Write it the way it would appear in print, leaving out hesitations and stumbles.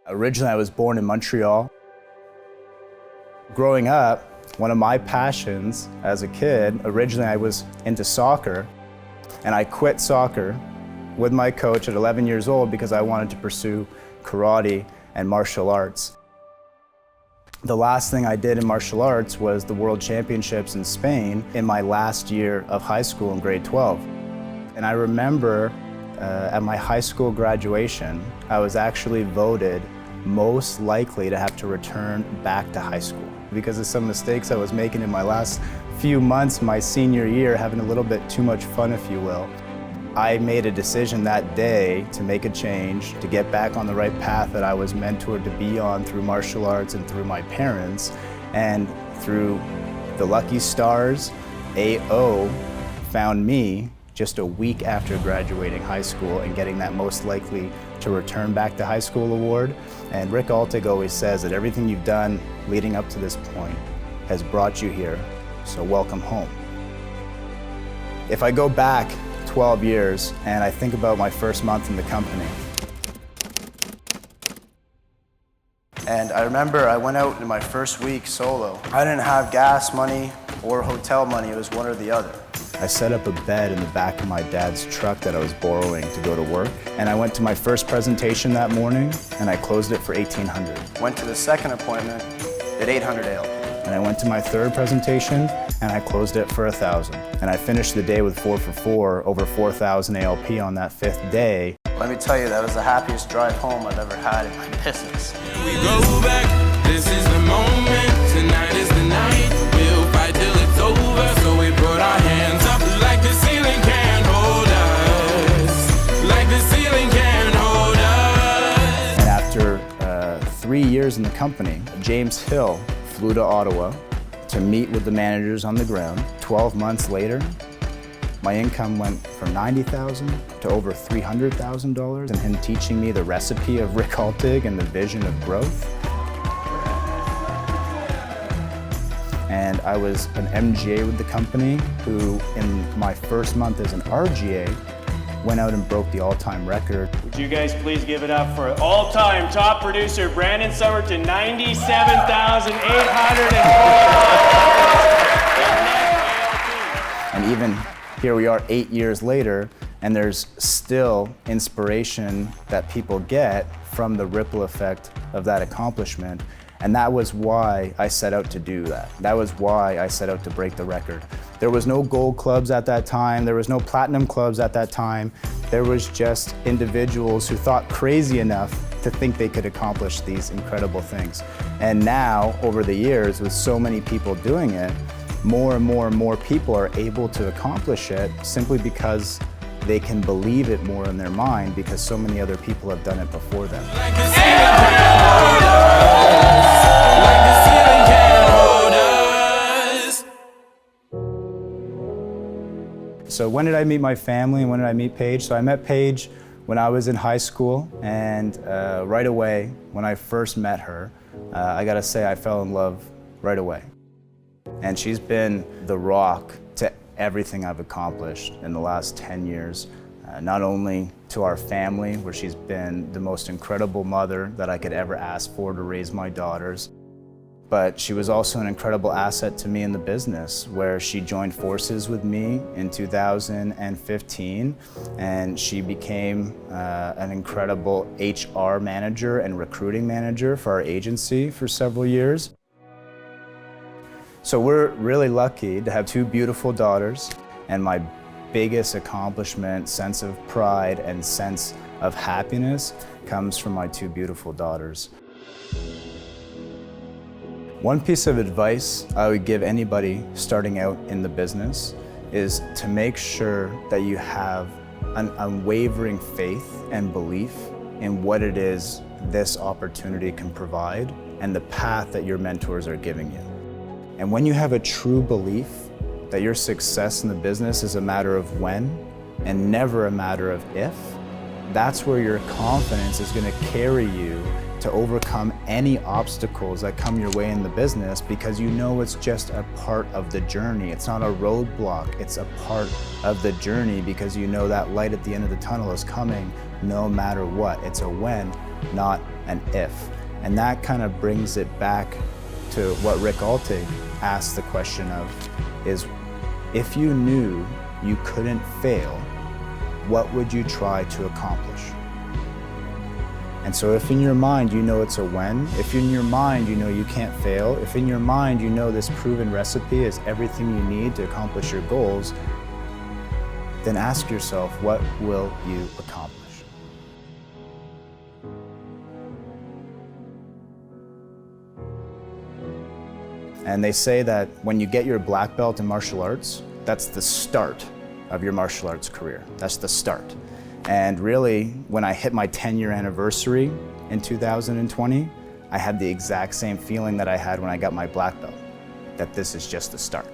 Originally, I was born in Montreal. Growing up, one of my passions as a kid, originally I was into soccer, and I quit soccer with my coach at 11 years old because I wanted to pursue karate and martial arts. The last thing I did in martial arts was the World Championships in Spain in my last year of high school in grade 12. And I remember at my high school graduation, I was actually voted most likely to have to return back to high school because of some mistakes I was making in my last few months, my senior year, having a little bit too much fun, if you will. I made a decision that day to make a change, to get back on the right path that I was mentored to be on through martial arts and through my parents. And through the lucky stars, AO found me just a week after graduating high school and getting that most likely to return back to high school award. And Rick Altig always says that everything you've done leading up to this point has brought you here, so welcome home. If I go back 12 years and I think about my first month in the company, and I remember I went out in my first week solo. I didn't have gas money or hotel money, it was one or the other. I set up a bed in the back of my dad's truck that I was borrowing to go to work. And I went to my first presentation that morning and I closed it for $1,800. Went to the second appointment at $800 ALP. And I went to my third presentation and I closed it for $1,000. And I finished the day with 4 for 4, over 4,000 ALP on that fifth day. Let me tell you, that was the happiest drive home I've ever had in my business. We go back, this is the moment, tonight is the night. We'll fight till it's over, so we put our hands up like the ceiling can't hold us. Like the ceiling can't hold us. And after 3 years in the company, James Hill flew to Ottawa to meet with the managers on the ground. 12 months later, my income went from $90,000 to over $300,000, and him teaching me the recipe of Rick Altig and the vision of growth. And I was an MGA with the company who, in my first month as an RGA, went out and broke the all-time record. Would you guys please give it up for all-time top producer Brandon Summerton, 97,800. And even here we are 8 years later, and there's still inspiration that people get from the ripple effect of that accomplishment. And that was why I set out to do that. That was why I set out to break the record. There was no gold clubs at that time. There was no platinum clubs at that time. There was just individuals who thought crazy enough to think they could accomplish these incredible things. And now, over the years, with so many people doing it, more and more and more people are able to accomplish it simply because they can believe it more in their mind because so many other people have done it before them. Like the ceiling can't hold us. Like the ceiling can't hold us. So when did I meet my family and when did I meet Paige? So I met Paige when I was in high school, and right away, when I first met her, I gotta say I fell in love right away. And she's been the rock to everything I've accomplished in the last 10 years. Not only to our family, where she's been the most incredible mother that I could ever ask for to raise my daughters, but she was also an incredible asset to me in the business, where she joined forces with me in 2015, and she became an incredible HR manager and recruiting manager for our agency for several years. So we're really lucky to have two beautiful daughters, and my biggest accomplishment, sense of pride and sense of happiness comes from my two beautiful daughters. One piece of advice I would give anybody starting out in the business is to make sure that you have an unwavering faith and belief in what it is this opportunity can provide and the path that your mentors are giving you. And when you have a true belief that your success in the business is a matter of when and never a matter of if, that's where your confidence is going to carry you to overcome any obstacles that come your way in the business, because you know it's just a part of the journey. It's not a roadblock, it's a part of the journey, because you know that light at the end of the tunnel is coming no matter what. It's a when, not an if. And that kind of brings it back to what Rick Altig asked the question of, is if you knew you couldn't fail, what would you try to accomplish? And so if in your mind you know it's a when, if in your mind you know you can't fail, if in your mind you know this proven recipe is everything you need to accomplish your goals, then ask yourself, what will you accomplish? And they say that when you get your black belt in martial arts, that's the start of your martial arts career. That's the start. And really, when I hit my 10-year anniversary in 2020, I had the exact same feeling that I had when I got my black belt, that this is just the start.